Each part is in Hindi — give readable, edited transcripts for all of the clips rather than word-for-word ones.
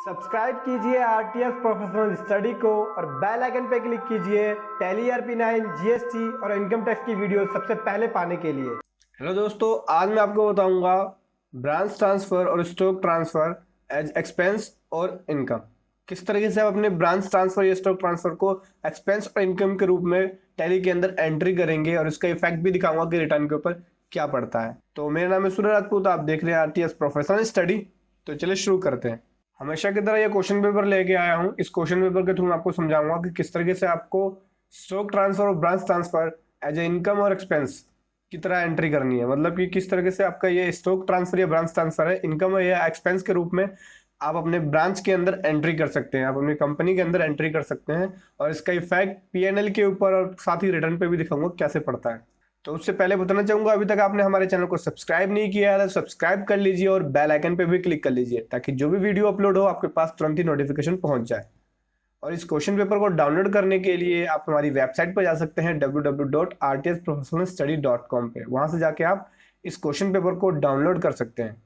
सब्सक्राइब कीजिए आरटीएस प्रोफेशनल स्टडी को और बेल आइकन पर क्लिक कीजिए टैली आरपी9 जीएसटी और इनकम टैक्स की वीडियो सबसे पहले पाने के लिए। हेलो दोस्तों, आज मैं आपको बताऊंगा ब्रांच ट्रांसफर और स्टॉक ट्रांसफर एज एक्सपेंस और इनकम। किस तरीके से आप अपने ब्रांच ट्रांसफर या स्टॉक ट्रांसफर को एक्सपेंस और इनकम के रूप में टैली के अंदर एंट्री करेंगे और इसका इफेक्ट भी दिखाऊंगा कि रिटर्न के ऊपर क्या पड़ता है। तो मेरा नाम है सूर्य राजपूत, आप देख रहे हैं आरटीएस प्रोफेशनल स्टडी। तो चलिए शुरू करते हैं। हमेशा की तरह ये क्वेश्चन पेपर लेके आया हूँ। इस क्वेश्चन पेपर के थ्रू मैं आपको समझाऊंगा कि किस तरीके से आपको स्टॉक ट्रांसफर और branch transfer as a income और एक्सपेंस की तरह एंट्री करनी है। मतलब कि किस तरीके से आपका ये स्टॉक ट्रांसफर या ब्रांच ट्रांसफर है, इनकम या एक्सपेंस के रूप में आप अपने ब्रांच के अंदर एंट्री कर सकते हैं, आप अपनी कंपनी के अंदर एंट्री कर सकते हैं और इसका इफेक्ट पीएनएल के ऊपर और साथ ही रिटर्न पे भी दिखाऊंगा कैसे पड़ता है। तो उससे पहले बताना चाहूंगा, अभी तक आपने हमारे चैनल को सब्सक्राइब नहीं किया है तो सब्सक्राइब कर लीजिए और बेल आइकन पे भी क्लिक कर लीजिए ताकि जो भी वीडियो अपलोड हो आपके पास तुरंत ही नोटिफिकेशन पहुंच जाए। और इस क्वेश्चन पेपर को डाउनलोड करने के लिए आप हमारी वेबसाइट पर जा सकते हैं www.rtsprofessionalstudy.com पे। वहां से जाके आप इस क्वेश्चन पेपर को डाउनलोड कर सकते हैं।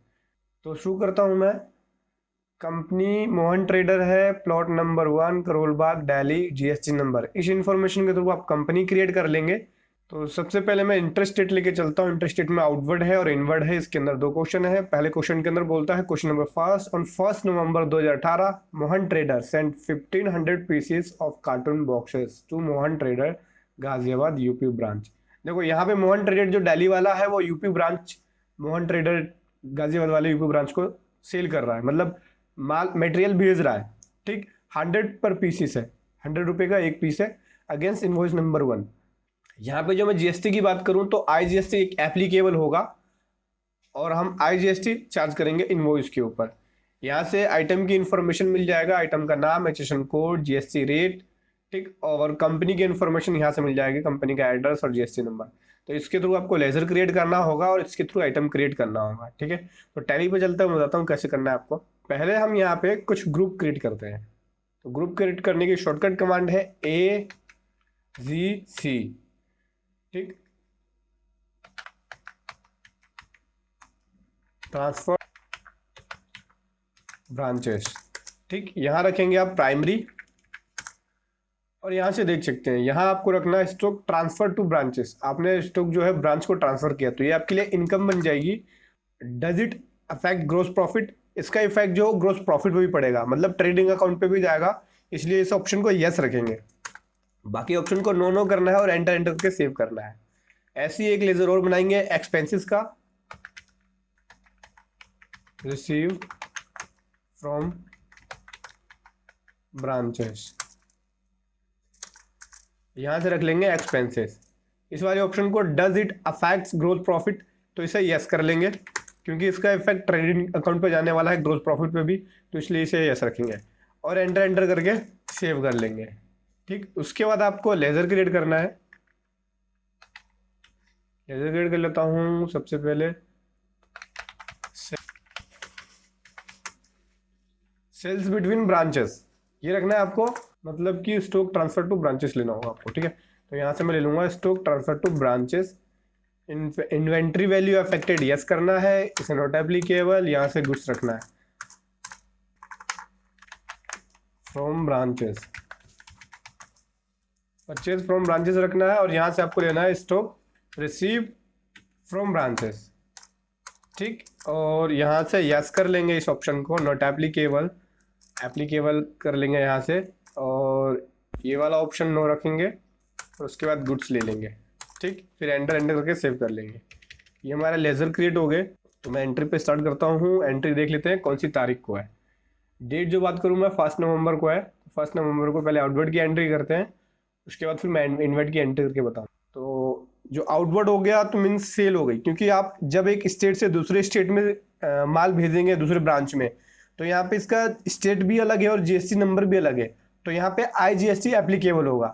तो शुरू करता हूं मैं। कंपनी मोहन ट्रेडर है, plot number 1 Karol Bagh Delhi, GST number. इस इंफॉर्मेशन के थ्रू आप कंपनी क्रिएट कर लेंगे। तो सबसे पहले मैं इंटरेस्ट स्टेट लेके चलता हूँ। इंटरेस्ट स्टेट में आउटवर्ड है और इनवर्ड है। इसके अंदर दो क्वेश्चन है। पहले क्वेश्चन के अंदर बोलता है, question number first, on 1 November 2018 Mohan trader sent 1500 pieces of carton boxes to Mohan trader Ghaziabad UP branch. देखो यहाँ पे मोहन ट्रेडर जो दिल्ली वाला है वो UP branch, Mohan trader Ghaziabad वाले यूपी ब्रांच को सेल कर रहा है, मतलब माल मटेरियल भेज रहा है। ठीक, 100 पर पीसेस है, 100 रुपए का एक पीस है अगेंस्ट इनवॉइस नंबर 1। यहाँ पे जो मैं जीएसटी की बात करूं तो आईजीएसटी एक एप्लीकेबल होगा और हम आईजीएसटी चार्ज करेंगे इनवॉइस के ऊपर। यहाँ से आइटम की इंफॉर्मेशन मिल जाएगा, आइटम का नाम, एचएसएन कोड, जीएसटी रेट, ठीक, और कंपनी की इंफॉर्मेशन यहाँ से मिल जाएगी, कंपनी का एड्रेस और जीएसटी नंबर। तो इसके थ्रू आपको लेजर क्रिएट करना होगा और इसके थ्रू आइटम क्रिएट करना होगा। ठीक है, तो टैली पे चलते हुए बताता हूँ कैसे करना है आपको। पहले हम यहाँ पे कुछ ग्रुप क्रिएट करते हैं। तो ग्रुप क्रिएट करने की शॉर्टकट कमांड है AGC। ठीक, ट्रांसफर ब्रांचेस। ठीक, यहां रखेंगे आप प्राइमरी और यहां से देख सकते हैं यहां आपको रखना है स्टॉक ट्रांसफर टू ब्रांचेस। आपने स्टॉक जो है ब्रांच को ट्रांसफर किया तो ये आपके लिए इनकम बन जाएगी। Does it affect gross profit? इसका इफेक्ट जो ग्रोस प्रॉफिट पे भी पड़ेगा, मतलब ट्रेडिंग अकाउंट पे भी जाएगा, इसलिए इस ऑप्शन को यस रखेंगे। बाकी ऑप्शन को नो करना है और एंटर एंटर करके सेव करना है। ऐसी एक लेजर और बनाएंगे एक्सपेंसेस का, रिसीव फ्रॉम ब्रांचेस। यहां से रख लेंगे एक्सपेंसेस। इस वाले ऑप्शन को does it affects growth profit, तो इसे यस कर लेंगे क्योंकि इसका इफेक्ट ट्रेडिंग अकाउंट पे जाने वाला है, ग्रोथ प्रॉफिट पे भी, तो इसलिए इसे यस रखेंगे और एंटर एंटर करके सेव कर लेंगे। ठीक, उसके बाद आपको लेजर क्रिएट करना है। लेजर क्रिएट कर लेता हूं। सबसे पहले सेल्स बिटवीन ब्रांचेस ये रखना है आपको, मतलब कि स्टॉक ट्रांसफर टू ब्रांचेस लेना होगा आपको। ठीक है, तो यहां से मैं ले लूंगा stock transfer two branches. Inventory value affected yes करना है, इसे नॉट एप्लीकेबल, यहां से गुड्स रखना है from branches, purchase from branches रखना है और यहां से आपको लेना है स्टॉक रिसीव फ्रॉम ब्रांचेस। ठीक, और यहां से यस कर लेंगे इस ऑप्शन को, नॉट एप्लीकेबल, एप्लीकेबल कर लेंगे यहां से, और ये वाला ऑप्शन नो रखेंगे और उसके बाद गुड्स ले लेंगे। ठीक, फिर एंटर एंटर करके सेव कर लेंगे। ये हमारा लेजर क्रिएट हो गए। तो मैं एंट्री पे स्टार्ट करता हूँ। एंट्री देख लेते हैं कौन सी तारीख को है। डेट जो बात करूँ मैं 1 नवंबर को है। 1 नवंबर को पहले आउटवर्ड की एंट्री करते हैं, उसके बाद फिर मैं इनवर्ड की एंट्री करके बताऊँ। तो जो आउटवर्ड हो गया तो मीन्स सेल हो गई, क्योंकि आप जब एक स्टेट से दूसरे स्टेट में माल भेजेंगे दूसरे ब्रांच में, तो यहाँ पे इसका स्टेट भी अलग है और जीएसटी नंबर भी अलग है, तो यहाँ पे आईजीएसटी एप्लीकेबल होगा।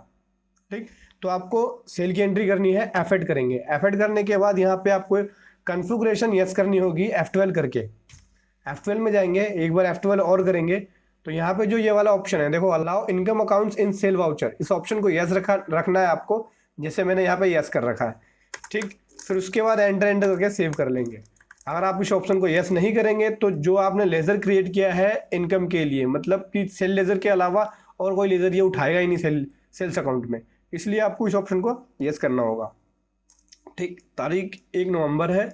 ठीक, तो आपको सेल की एंट्री करनी है, एफएड करेंगे। एफएड करने के बाद यहाँ पे आपको कन्फिगरेशन यस करनी होगी F12 करके। F12 में जाएंगे, एक बार F12 और करेंगे तो यहाँ पे जो ये वाला ऑप्शन है देखो, allow income accounts in cell voucher, इस ऑप्शन को यस रखना है आपको, जैसे मैंने यहाँ पे यस कर रखा है। ठीक, फिर उसके बाद एंटर एंटर करके सेव कर लेंगे। अगर आप इस ऑप्शन को यस नहीं करेंगे तो जो आपने लेजर क्रिएट किया है इनकम के लिए, मतलब कि सेल लेजर के अलावा और कोई लेजर ये उठाएगा ही नहीं सेल्स अकाउंट में, इसलिए आपको इस ऑप्शन को यस करना होगा। ठीक, तारीख 1 नवंबर है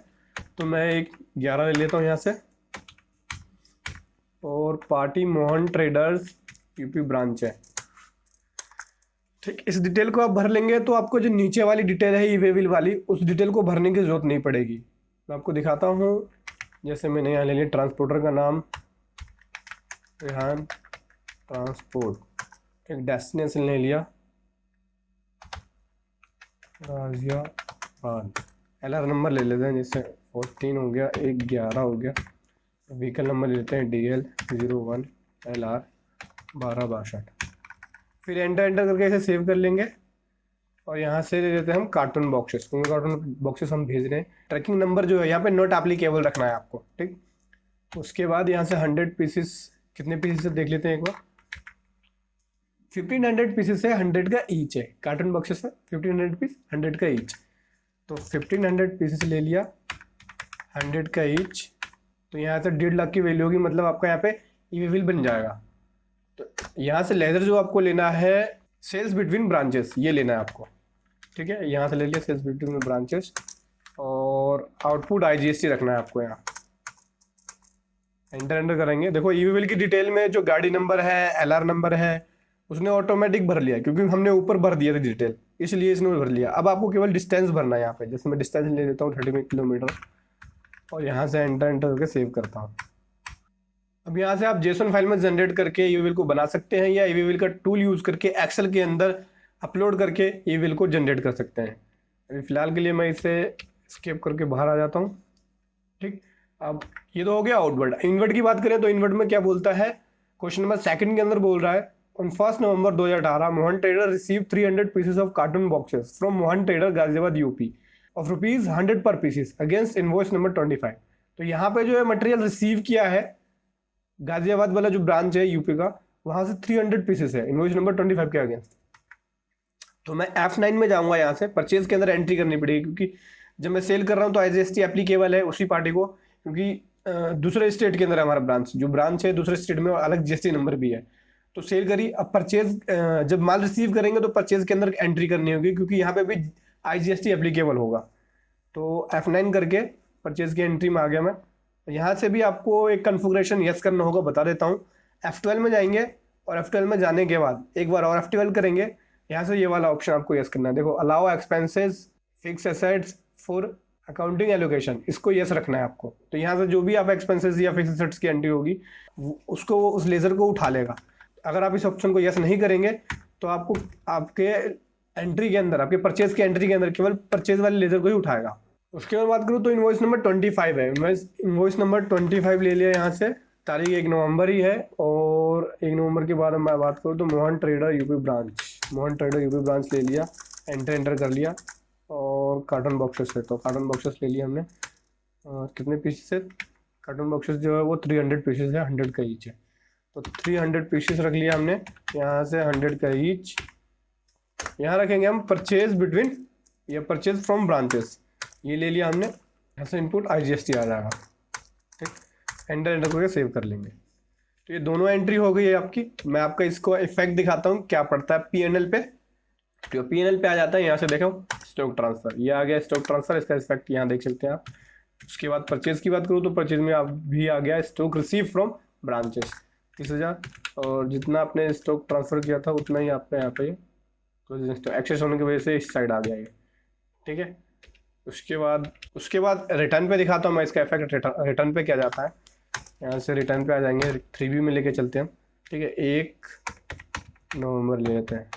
तो मैं 1/11 ले लेता हूँ यहाँ से, और party Mohan traders UP branch है। ठीक, इस डिटेल को आप भर लेंगे तो आपको जो नीचे वाली डिटेल है ई वे बिल वाली, उस डिटेल को भरने की जरूरत नहीं पड़ेगी। मैं आपको दिखाता हूँ। जैसे मैंने यहाँ ले लिया ट्रांसपोर्टर का नाम रेहान ट्रांसपोर्ट, एक डेस्टिनेशन ले लिया गाजियाबाद, LR नंबर ले लेते हैं, जैसे 14 हो गया, 1/11 हो गया। व्हीकल नंबर ले लेते हैं DL 01 LR 1262। फिर एंटर करके इसे सेव कर लेंगे और यहाँ से ले लेते हैं हम कार्टून बॉक्सेस, क्योंकि कार्टून बॉक्सेस हम भेज रहे हैं। ट्रैकिंग नंबर जो है यहाँ पे नॉट एप्लीकेबल रखना है आपको। ठीक, उसके बाद यहाँ से 100 पीसेस, कितने पीसेस देख लेते हैं एक बार। 1500 पीसेस है, 100 का ईच है। कार्टून बॉक्सेस है 1500 पीस, 100 का ईच, तो 1500 पीसेस ले लिया, 100 का ईच, तो यहाँ से 1.5 लाख की वैल्यू होगी, मतलब आपका यहाँ पे ई बिल बन जाएगा। तो यहाँ से लेजर जो आपको लेना है सेल्स बिटवीन ब्रांचेस, ये लेना है आपको। ठीक है, यहाँ से ले लिया सेल्स बिटवीन ब्रांचेस, और आउटपुट IGST रखना है आपको। यहाँ एंटर करेंगे, देखो ई बिल की डिटेल में जो गाड़ी नंबर है, LR नंबर है, उसने ऑटोमेटिक भर लिया, क्योंकि हमने ऊपर भर दिया था डिटेल, इसलिए इसने भर लिया। अब आपको केवल डिस्टेंस भरना है यहाँ पे। जैसे मैं डिस्टेंस ले लेता हूँ 30 किलोमीटर, और यहाँ से एंटर करके सेव करता हूँ। अब यहाँ से आप जेसन फाइल में जनरेट करके ई बिल को बना सकते हैं, या ई बिल का टूल यूज करके एक्सेल के अंदर अपलोड करके ई बिल को जनरेट कर सकते हैं। अभी फिलहाल के लिए मैं इसे स्किप करके बाहर आ जाता हूँ। ठीक, अब ये तो हो गया आउटवर्ड। इनवर्ड की बात करें तो इनवर्ड में क्या बोलता है, क्वेश्चन नंबर 2 के अंदर बोल रहा है, on 1 November 2018 Mohan trader receive 300 pieces of carton boxes from Mohan trader Ghaziabad UP of ₹100 per pieces against invoice number 25। तो यहाँ पे जो है मटेरियल रिसीव किया है, गाजियाबाद वाला जो ब्रांच है यूपी का, वहां से 300 पीसेस है इनवॉइस नंबर 25 के अगेंस्ट। तो मैं F9 में जाऊंगा, यहाँ से परचेज के अंदर एंट्री करनी पड़ेगी, क्योंकि जब मैं सेल कर रहा हूँ तो IGST एप्लीकेबल है उसी पार्टी को, क्योंकि दूसरे स्टेट के अंदर है हमारा ब्रांच, जो ब्रांच है दूसरे स्टेट में, और अलग GST नंबर भी है। तो सेल करी, अब परचेज जब माल रिसीव करेंगे तो परचेज के अंदर एंट्री करनी होगी, क्योंकि यहाँ पे भी IGST एप्लीकेबल होगा। तो F9 करके परचेज की एंट्री में आ गया मैं। यहाँ से भी आपको एक कन्फिगरेशन यस करना होगा, बता देता हूँ। F12 में जाएंगे, और F12 में जाने के बाद एक बार और F12 करेंगे, यहाँ से ये वाला ऑप्शन आपको यस करना है। देखो, allow expenses fix assets for accounting allocation, इसको यस रखना है आपको। तो यहाँ से जो भी आप एक्सपेंसेस या फिक्स एसेट्स की एंट्री होगी, उसको उस लेजर को उठा लेगा। अगर आप इस ऑप्शन को यस नहीं करेंगे तो आपको आपके एंट्री के अंदर, आपके परचेज की एंट्री के अंदर केवल परचेज वाले लेजर को ही उठाएगा। उसके बाद बात करूँ तो इनवॉइस नंबर 25 है। मैं इनवॉइस नंबर 25 ले लिया यहाँ से, तारीख 1 नवंबर ही है, और 1 नवंबर के बाद मैं बात करूँ तो मोहन ट्रेडर यूपी ब्रांच ले लिया, एंटर कर लिया, और कार्टन बॉक्सेस है, तो कार्टन बॉक्सेस ले लिया हमने। कितने पीसेस है कार्टन बॉक्सेस जो है वो 300 पीसेस है, 100 का ईच है, तो 300 पीसेस रख लिया हमने। यहाँ से 100 का ईच, यहाँ रखेंगे हम परचेज बिटवीन या परचेज फ्रॉम ब्रांचेस, ये ले लिया हमने। यहाँ से इनपुट IGST आ जाएगा। ठीक, एंटर करके सेव कर लेंगे। तो ये दोनों एंट्री हो गई है आपकी। मैं आपका इसको इफेक्ट दिखाता हूँ क्या पड़ता है PNL पे। तो PNL पे आ जाता है, यहाँ से देखो स्टॉक ट्रांसफर, ये आ गया स्टॉक ट्रांसफर, इसका इफेक्ट यहाँ देख सकते हैं आप। उसके बाद परचेज की बात करूँ तो परचेज में आप भी आ गया स्टॉक रिसीव फ्रॉम ब्रांचेस 30,000, और जितना आपने स्टॉक ट्रांसफर किया था उतना ही आपका यहाँ पे एक्सेस होने की वजह से इस साइड आ गया ये। ठीक है, उसके बाद रिटर्न पे दिखाता हूँ मैं इसका इफेक्ट। रिटर्न पे क्या जाता है, यहाँ से रिटर्न पे आ जाएंगे, 3B में लेके चलते हैं। ठीक है, 1 नवंबर ले लेते हैं,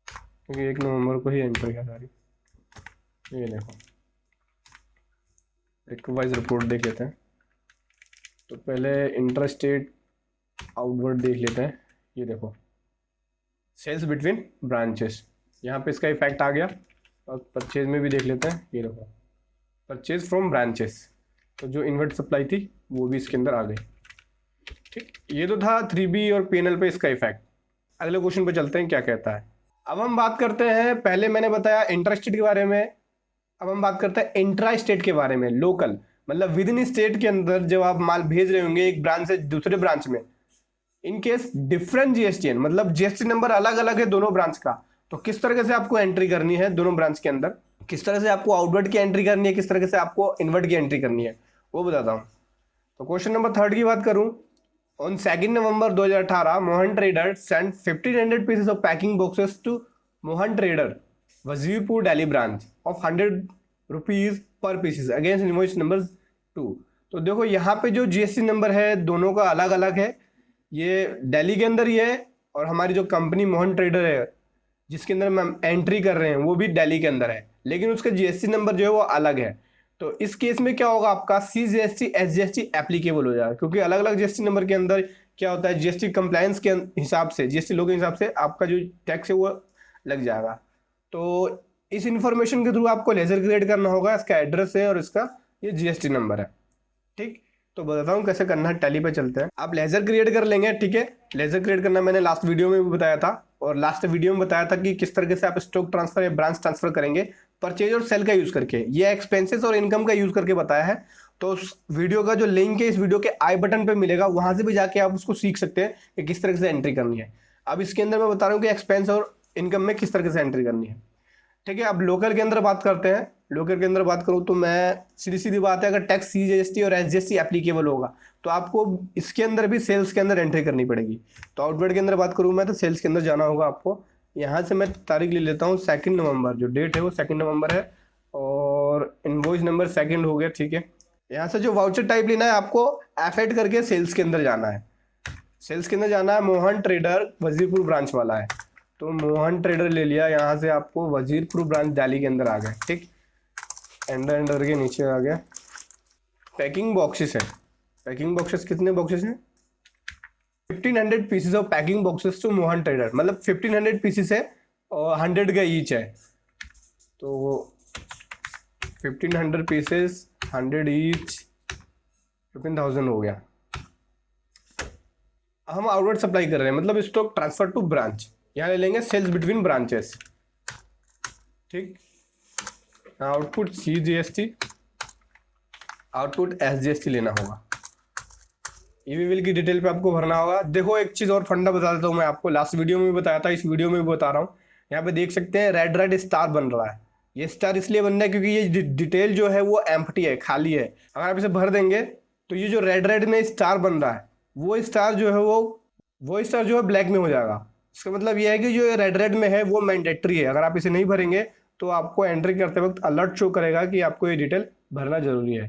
क्योंकि 1 नवंबर को ही एंटर किया सारी। ये देखो, एक वाइज रिपोर्ट देख लेते हैं। तो पहले इंटर स्टेट आउटवर्ड देख लेते हैं। ये देखो सेल्स बिटवीन ब्रांचेस, यहाँ पे इसका इफेक्ट आ गया। और परचेज में भी देख लेते हैं, ये देखो परचेज फ्रॉम ब्रांचेस, तो जो इन्वर्ट सप्लाई थी वो भी इसके अंदर आ गई। ठीक, ये तो था 3B और PNL पे इसका इफेक्ट। अगले क्वेश्चन पे चलते हैं क्या कहता है। अब हम बात करते हैं, पहले मैंने बताया इंट्रा स्टेट के बारे में, अब हम बात करते हैं इंट्रा स्टेट के बारे में, लोकल। मतलब विद इन स्टेट के अंदर जब आप माल भेज रहे होंगे एक ब्रांच से दूसरे ब्रांच में, इन केस डिफरेंट जीएसटीएन, मतलब जीएसटी नंबर अलग अलग है दोनों ब्रांच का, तो किस तरह से आपको एंट्री करनी है दोनों ब्रांच के अंदर, किस तरह से आपको आउटवर्ड की एंट्री करनी है, किस तरह से आपको इनवर्ड की एंट्री करनी है, वो बताता हूँ। तो क्वेश्चन नंबर 3 की बात करूं, on 2 November 2018 Mohan trader send 1500 pieces of packing boxes to Mohan trader Wazirpur Delhi branch of 100 rupees per pieces against invoice number 2। तो देखो यहाँ पे जो जीएसटी नंबर है दोनों का अलग अलग है, ये दिल्ली के अंदर ही है, और हमारी जो कंपनी मोहन ट्रेडर है जिसके अंदर हम एंट्री कर रहे हैं वो भी दिल्ली के अंदर है, लेकिन उसका जीएसटी नंबर जो है वो अलग है। तो इस केस में क्या होगा, आपका सीजीएसटी एसजीएसटी एप्लीकेबल हो जाएगा, क्योंकि अलग अलग जीएसटी नंबर के अंदर क्या होता है, जीएसटी कंप्लायंस के हिसाब से, जीएसटी लॉ के हिसाब से आपका जो टैक्स है वो लग जाएगा। तो इस इंफॉर्मेशन के थ्रू आपको लेजर क्रिएट करना होगा, इसका एड्रेस है और इसका ये जीएसटी नंबर है। ठीक, तो बताता हूँ कैसे करना है, टैली पे चलते हैं। आप लेजर क्रिएट कर लेंगे, ठीक है। लेजर क्रिएट करना मैंने लास्ट वीडियो में भी बताया था, और लास्ट वीडियो में बताया था कि किस तरीके से आप स्टॉक ट्रांसफर या ब्रांच ट्रांसफर करेंगे परचेज और सेल का यूज करके, ये एक्सपेंसेस और इनकम का यूज करके बताया है। तो उस वीडियो का जो लिंक है इस वीडियो के आई बटन पे मिलेगा, वहां से भी जाके आप उसको सीख सकते हैं कि किस तरह से एंट्री करनी है। अब इसके अंदर मैं बता रहा हूँ कि एक्सपेंस और इनकम में किस तरीके से एंट्री करनी है, ठीक है। अब लोकल के अंदर बात करते हैं। लोकल के अंदर बात करूँ तो मैं सीधी सीधी बात है, अगर टैक्स सीजीएसटी और एसजीएसटी एप्लीकेबल होगा तो आपको इसके अंदर भी सेल्स के अंदर एंट्री करनी पड़ेगी। तो आउटवर्ड के अंदर बात करूँ मैं तो सेल्स के अंदर जाना होगा आपको। यहाँ से मैं तारीख ले लेता हूँ 2 नवंबर, जो डेट है वो 2 नवंबर है, और इनवॉइस नंबर 2 हो गया, ठीक है। यहाँ से जो वाउचर टाइप लेना है आपको एफेड करके सेल्स के अंदर जाना है। सेल्स के अंदर जाना है, मोहन ट्रेडर वजीरपुर ब्रांच वाला है, तो मोहन ट्रेडर ले लिया। यहाँ से आपको वजीरपुर ब्रांच दिल्ली के अंदर आ गया, ठीक। एंडर के नीचे आ गया। पैकिंग बॉक्सेस है, पैकिंग बॉक्सेस कितने बॉक्सेस हैं, 1500 pieces of packing boxes to Mohan trader, मतलब 1500 पीसेस है और 100 का ईच है, तो 1500 पीसेस 100 ईच 15,000 हो गया। हम आउटवर्ड सप्लाई कर रहे हैं, मतलब स्टॉक ट्रांसफर टू ब्रांच, यहाँ ले लेंगे सेल्स बिटवीन ब्रांचेस, ठीक। आउटपुट सीजीएसटी, आउटपुट एसजीएसटी लेना होगा। ईवी बिल की डिटेल पे आपको भरना होगा। देखो एक चीज और फंडा बता देता हूँ मैं आपको, लास्ट वीडियो में भी बताया था, इस वीडियो में भी बता रहा हूँ। यहाँ पे देख सकते हैं रेड रेड स्टार बन रहा है, ये स्टार इसलिए बन रहा है क्योंकि ये डिटेल जो है वो एम्प्टी है, खाली है। अगर आप इसे भर देंगे तो ये जो रेड रेड में स्टार बन रहा है वो स्टार जो है वो स्टार जो है ब्लैक में हो जाएगा। इसका मतलब ये है कि जो रेड रेड में है वो मैंडेटरी है, अगर आप इसे नहीं भरेंगे तो आपको एंट्री करते वक्त अलर्ट शो करेगा कि आपको ये डिटेल भरना जरूरी है।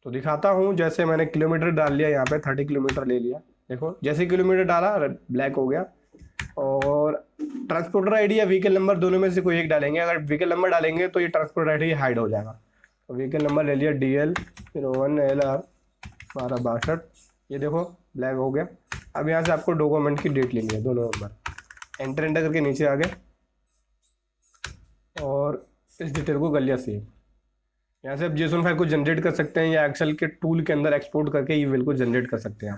तो दिखाता हूँ, जैसे मैंने किलोमीटर डाल लिया, यहाँ पे 30 किलोमीटर ले लिया। देखो जैसे किलोमीटर डाला ब्लैक हो गया। और ट्रांसपोर्टर आईडी या व्हीकल नंबर दोनों में से कोई एक डालेंगे, अगर व्हीकल नंबर डालेंगे तो ये ट्रांसपोर्टर आईडी हाइड हो जाएगा। तो व्हीकल नंबर ले लिया DL 01LR 1262, ये देखो ब्लैक हो गया। अब यहाँ से आपको डॉक्यूमेंट की डेट लेनी है, 2 नवंबर। एंटर करके नीचे आ गए और इस डिटेल को कर लिया सेव। यहाँ से आप जेसन फाइल को जनरेट कर सकते हैं या एक्सेल के टूल के अंदर एक्सपोर्ट करके ईमेल को जनरेट कर सकते हैं।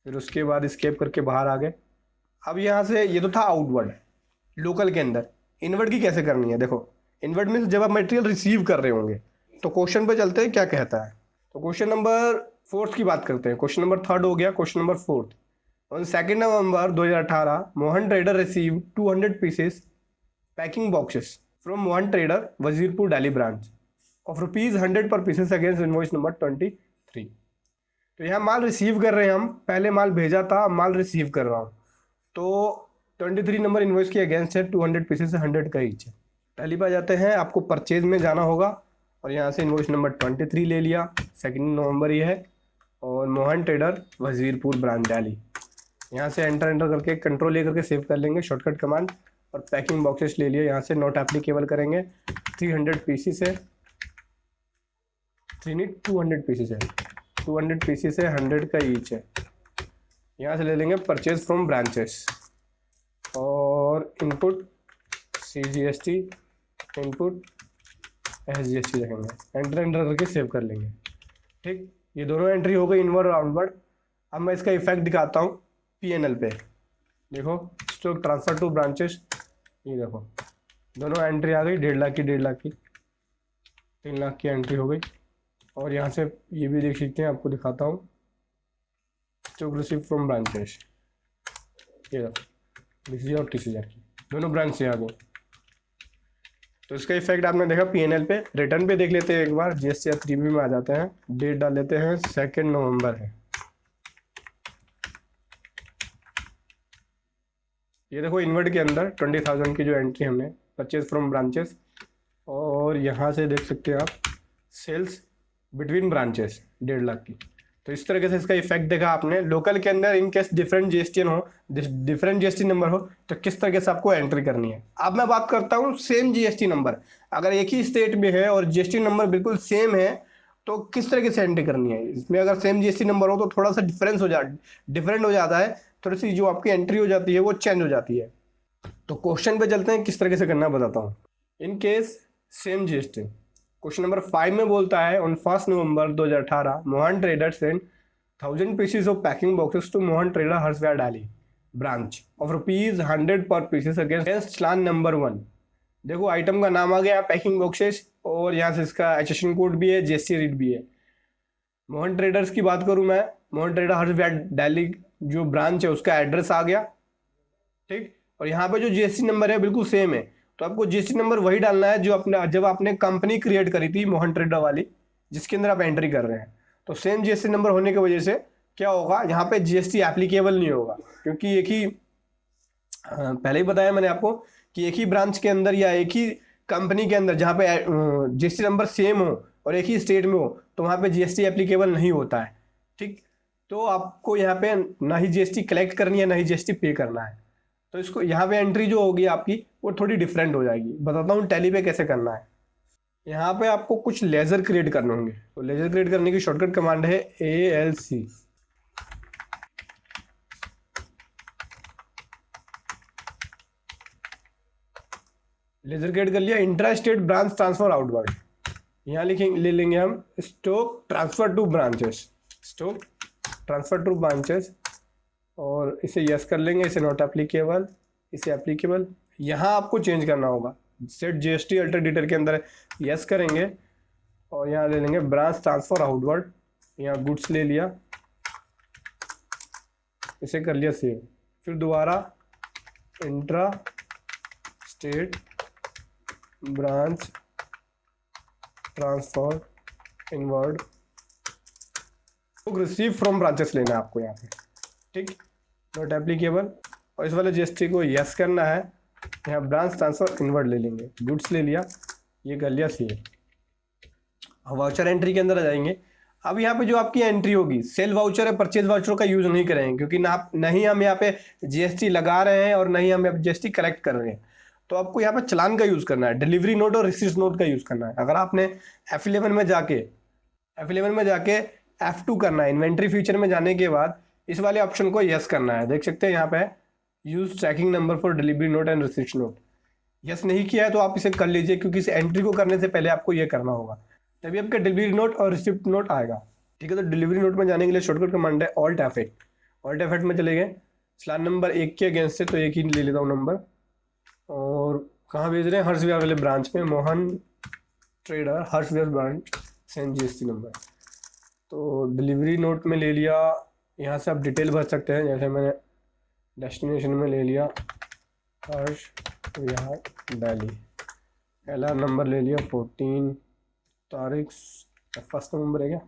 फिर उसके बाद स्केप करके बाहर आ गए। अब यहाँ से ये तो था आउटवर्ड लोकल के अंदर, इनवर्ड की कैसे करनी है। देखो इनवर्ड में जब आप मटेरियल रिसीव कर रहे होंगे तो क्वेश्चन पे चलते हैं क्या कहता है। तो क्वेश्चन नंबर 4 की बात करते हैं। क्वेश्चन नंबर 3 हो गया। Question number 4, on 2 November 2018 Mohan trader receive 200 pieces packing boxes from Mohan trader Wazirpur Delhi branch of ₹100 per pieces against invoice number 23। तो यहाँ माल रिसीव कर रहे हैं हम, पहले माल भेजा था, माल रिसीव कर रहा हूँ। तो 23 नंबर इनवॉइस के अगेंस्ट है, 200 पीसेस 100 का ईच है। पहली बार जाते हैं, आपको परचेज में जाना होगा और यहाँ से इनवॉइस नंबर 23 ले लिया, 2 नवंबर ये है, और मोहन ट्रेडर वजीरपुर ब्रांच दिल्ली। यहाँ से एंटर करके कंट्रोल ले करके सेव कर लेंगे, शॉर्टकट कमांड। और पैकिंग बॉक्सेस ले लिया, यहाँ से नॉट एप्लीकेबल करेंगे। 300 पीसेस है, 200 पीसेस है, 200 पीसेस है, 100 का ईच है। यहाँ से ले लेंगे परचेज फ्रॉम ब्रांचेस और इनपुट CGST, इनपुट SGST रखेंगे। एंटर करके सेव कर लेंगे, ठीक। ये दोनों एंट्री हो गई, इनवर्ड और आउटवर्ड। अब मैं इसका इफेक्ट दिखाता हूँ PNL पे। देखो स्टॉक ट्रांसफर टू ब्रांचेस, ये देखो दोनों एंट्री आ गई, 1.5 लाख की 1.5 लाख की, 3 लाख की एंट्री हो गई। और यहाँ से ये भी देख सकते हैं, आपको दिखाता हूँ, स्टॉक रिसीव फ्रॉम ब्रांचेस, ये BCG और TCR की दोनों ब्रांच से आ गई। तो इसका इफेक्ट आपने देखा PNL पे। रिटर्न पे देख लेते हैं एक बार, GST 3B में आ जाते हैं, डेट डाल लेते हैं 2 नवंबर है। ये देखो इन्वर्ट के अंदर 20,000 की जो एंट्री हमने परचेज फ्रॉम ब्रांचेस, और यहाँ से देख सकते हैं आप सेल्स बिटवीन ब्रांचेस 1.5 लाख की। तो इस तरीके से इसका इफेक्ट देखा आपने। लोकल के अंदर इन केस डिफरेंट GST हो, डिफरेंट GST नंबर हो, तो किस तरीके से आपको एंट्री करनी है। अब मैं बात करता हूँ सेम GST नंबर, अगर एक ही स्टेट में है और GST नंबर बिल्कुल सेम है तो किस तरीके से एंट्री करनी है। इसमें अगर सेम GST नंबर हो तो थोड़ा सा डिफरेंट हो जाता है, थोड़ी सी जो आपकी एंट्री हो जाती है वो चेंज हो जाती है। तो क्वेश्चन पे चलते हैं, किस तरीके से करना बताता हूँ। In case same GST, question number 5 में बोलता है on 1 November 2018 Mohan trader send 1000 pieces of packing boxes to Mohan trader Harshvihar Delhi branch of ₹100 per pieces against challan number 1। देखो आइटम का नाम आ गया पैकिंग बॉक्सेस, और यहाँ से इसका HSN कोड भी है, GST रेट भी है। मोहन ट्रेडर्स की बात करूँ मैं, मोहन ट्रेडर हर्षविहार डाली जो ब्रांच है उसका एड्रेस आ गया, ठीक। और यहाँ पे जो GST नंबर है बिल्कुल सेम है, तो आपको GST नंबर वही डालना है जो जब आपने कंपनी क्रिएट करी थी मोहन ट्रेडर वाली, जिसके अंदर आप एंट्री कर रहे हैं। तो सेम GST नंबर होने की वजह से क्या होगा, यहाँ पे GST एप्लीकेबल नहीं होगा, क्योंकि एक ही पहले ही बताया मैंने आपको कि एक ही ब्रांच के अंदर या एक ही कंपनी के अंदर जहाँ पे GST नंबर सेम हो और एक ही स्टेट में हो तो वहाँ पे GST एप्लीकेबल नहीं होता है, ठीक। तो आपको यहाँ पे ना ही GST कलेक्ट करनी है ना ही GST पे करना है। तो इसको यहाँ पे एंट्री जो होगी आपकी वो थोड़ी डिफरेंट हो जाएगी। बताता हूँ टैली पे कैसे करना है। यहाँ पे आपको कुछ लेजर क्रिएट करने होंगे, तो लेजर क्रिएट करने की शॉर्टकट कमांड है ALC। लेजर क्रिएट कर लिया, intra state branch transfer outward. यहाँ लिखेंगे, ले लेंगे हम stock transfer two branches, stock transfer two branches, और इसे यस कर लेंगे, इसे नॉट एप्लीकेबल, इसे एप्लीकेबल। यहाँ आपको चेंज करना होगा, सेट GST अल्टर डिटेल के अंदर यस करेंगे, और यहाँ ले लेंगे ब्रांच ट्रांसफर आउटवर्ड। यहाँ गुड्स ले लिया, इसे कर लिया सेव। फिर दोबारा intra state branch transfer inward receive from branches लेना है आपको यहाँ पे, ठीक, नॉट एप्लीकेबल। और इस वाले GST को यस करना है, यहाँ ब्रांच ट्रांसफर इनवर्ड ले लेंगे, गुड्स ले लिया, ये कर लिया सेव। वाउचर एंट्री के अंदर आ जाएंगे। अब यहाँ पे जो आपकी एंट्री होगी सेल वाउचर है, परचेज वाउचर का यूज नहीं करेंगे, क्योंकि नहीं हम यहाँ पे GST लगा रहे हैं और नहीं हम GST कलेक्ट कर रहे हैं। तो आपको यहाँ पे चलान का यूज करना है, डिलीवरी नोट और रिसीट नोट का यूज करना है। अगर आपने F11 में जाके F2 करना है, इन्वेंट्री फीचर में जाने के बाद इस वाले ऑप्शन को यस करना है। देख सकते हैं यहाँ पे use tracking number for delivery note and receipt note. Yes नहीं किया है तो आप इसे कर लीजिए, क्योंकि इस एंट्री को करने से पहले आपको ये करना होगा, तभी आपका डिलीवरी नोट और रिसिप्ट नोट आएगा, ठीक है। तो डिलीवरी नोट में जाने के लिए शॉर्टकट कमांड है ऑल्ट F8 में चले गए। स्लान नंबर 1 के अगेंस्ट से, तो एक ही ले लेता हूँ नंबर, और कहाँ भेज रहे हैं, हर्षविहार वाले ब्रांच में, Mohan trader Harshvihar branch, send GST number. तो डिलीवरी नोट में ले लिया, यहाँ से आप डिटेल भर सकते हैं, जैसे मैंने डेस्टिनेशन में ले लिया हर्षविहार दिल्ली, पहला नंबर ले लिया 14 तारीख, 1 नवंबर है क्या,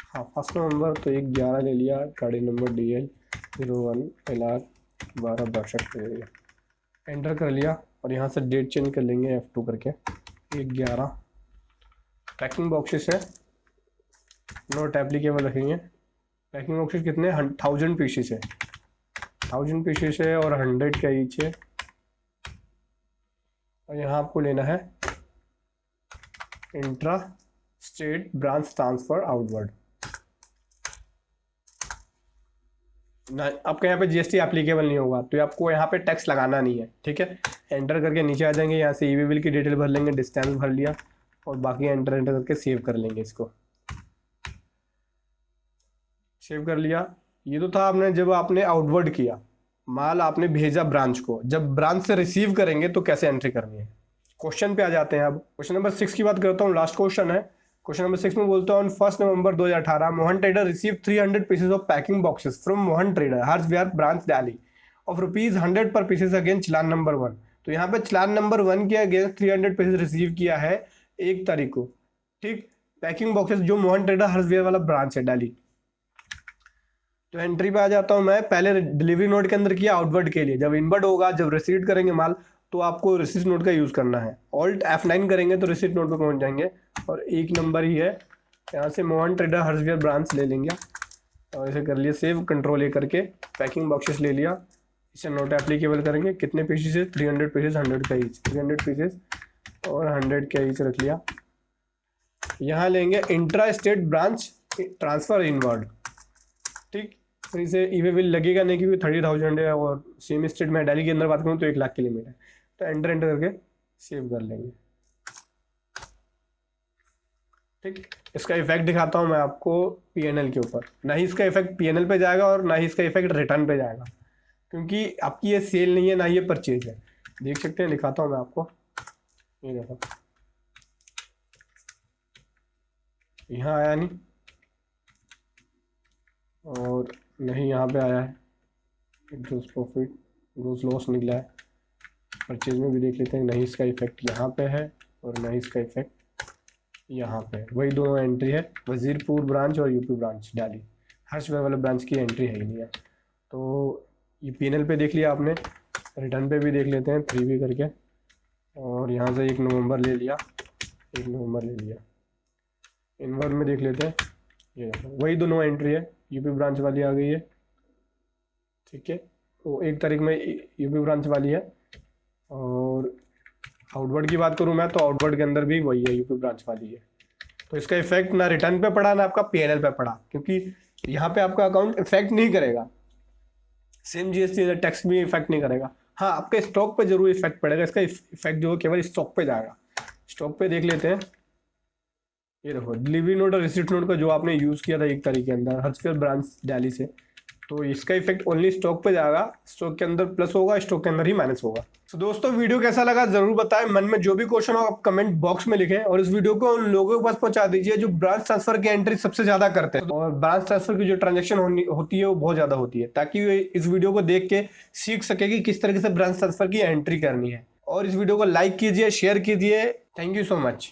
हाँ 1 नवंबर, तो 1/11 ले लिया, गाड़ी नंबर DL 01 LR 1262 ले लिया, एंटर कर लिया, और यहाँ से डेट चेंज कर लेंगे F2 करके 1/11। पैकिंग बॉक्सेस है, नोट एप्लीकेबल रखेंगे। पैकिंग बॉक्सेस कितने, 1000 पीसेस है, 1000 पीसेस है और 100 का ईच है। और यहाँ आपको लेना है intra state branch transfer outward. आपके यहाँ पे GST एप्लीकेबल नहीं होगा, तो आपको यहाँ पे टैक्स लगाना नहीं है, ठीक है। एंटर करके नीचे आ जाएंगे, यहाँ से EB बिल की डिटेल भर लेंगे, डिस्टेंस भर लिया, और बाकी एंटर करके सेव कर लेंगे। इसको सेव कर लिया। ये तो था आपने जब आपने आउटवर्ड किया, माल आपने भेजा ब्रांच को, जब ब्रांच से रिसीव करेंगे तो कैसे एंट्री करनी है। क्वेश्चन पे आ जाते हैं। अब क्वेश्चन नंबर 6 की बात करता हूँ, लास्ट क्वेश्चन है। क्वेश्चन नंबर 6 में बोलता है on 1 November 2018 Mohan trader receive 300 pieces of packing boxes from Mohan trader Harshvihar branch Delhi of ₹100 per pieces against challan number 1। तो यहाँ पे चलान नंबर 1 के अगेंस्ट 300 पीसेस रिसीव किया है 1 तारीख को, ठीक। पैकिंग बॉक्सेस जो मोहन ट्रेडर हर्षविहार वाला ब्रांच है दिल्ली। तो एंट्री पे आ जाता हूँ मैं। पहले डिलीवरी नोट के अंदर किया आउटवर्ड के लिए, जब इनवर्ड होगा, जब रिसीव करेंगे माल, तो आपको रिसीट नोट का यूज करना है। ऑल्ट F9 करेंगे तो रिसीट नोट पे पहुंच जाएंगे और 1 नंबर ही है। यहाँ से मोहन ट्रेडर हर्षविहार ब्रांच ले लेंगे और इसे कर लिया सेव, कंट्रोल ए करके पैकिंग बॉक्सेस ले लिया। इसे नोट एप्लीकेबल करेंगे। कितने पीसेस है? 300 पीसेस, 100 का ईच, 300 पीसेस और 100 का ईच रख लिया। यहाँ लेंगे intra state branch transfer inward, ठीक। फिर इसे ई वे बिल लगेगा नहीं क्योंकि 30,000 है और सेम स्टेट में दिल्ली के अंदर बात करूँ तो 1 लाख की लिमिट है। तो एंटर करके सेव कर लेंगे, ठीक। इसका इफेक्ट दिखाता हूँ मैं आपको पीएनएल के ऊपर। ना ही इसका इफेक्ट पीएनएल पे जाएगा और ना ही इसका इफेक्ट रिटर्न पे जाएगा, क्योंकि आपकी ये सेल नहीं है ना ये परचेज है। देख सकते हैं, दिखाता हूँ मैं आपको। ये देखो, यहाँ आया नहीं और नहीं यहाँ पे आया है। ग्रोस प्रॉफिट, ग्रोस लॉस निकला है। परचेज में भी देख लेते हैं, नहीं इसका इफेक्ट यहाँ पे है और नहीं इसका इफेक्ट यहाँ पे है। वही दोनों एंट्री है, वजीरपुर ब्रांच और यूपी ब्रांच दिल्ली। हर्षविहार वाले ब्रांच की एंट्री है ही नहीं है। तो ये पीएनएल पे देख लिया आपने, रिटर्न पे भी देख लेते हैं 3 करके। और यहाँ से 1 नवंबर ले लिया, 1 नवंबर ले लिया। इनवर्ड में देख लेते हैं, ये वही दोनों एंट्री है, यूपी ब्रांच वाली आ गई है, ठीक है। तो 1 तारीख में यूपी ब्रांच वाली है। और आउटवर्ड की बात करूं मैं तो आउटवर्ड के अंदर भी वही है, यूपी ब्रांच वाली है। तो इसका इफेक्ट ना रिटर्न पे पड़ा ना आपका पीएनएल पे पड़ा, क्योंकि यहाँ पे आपका अकाउंट इफेक्ट नहीं करेगा। सेम जीएसटी टैक्स भी इफेक्ट नहीं करेगा। हाँ, आपके स्टॉक पे जरूर इफेक्ट पड़ेगा। इसका इफेक्ट जो केवल स्टॉक पे जाएगा। स्टॉक पे देख लेते हैं, ये देखो डिलीवरी नोट और रिसीट नोट का जो आपने यूज किया था 1 तारीख के अंदर हर्षविहार ब्रांच दिल्ली से, तो इसका इफेक्ट ओनली स्टॉक पे जाएगा। स्टॉक के अंदर प्लस होगा, स्टॉक के अंदर ही माइनस होगा। तो दोस्तों वीडियो कैसा लगा जरूर बताएं। मन में जो भी क्वेश्चन हो आप कमेंट बॉक्स में लिखें और इस वीडियो को उन लोगों के पास पहुंचा दीजिए जो ब्रांच ट्रांसफर की एंट्री सबसे ज्यादा करते हैं और ब्रांच ट्रांसफर की जो ट्रांजेक्शन होती है वो बहुत ज्यादा होती है, ताकि वे इस वीडियो को देख के सीख सके कि किस तरीके से ब्रांच ट्रांसफर की एंट्री करनी है। और इस वीडियो को लाइक कीजिए, शेयर कीजिए। Thank you so much.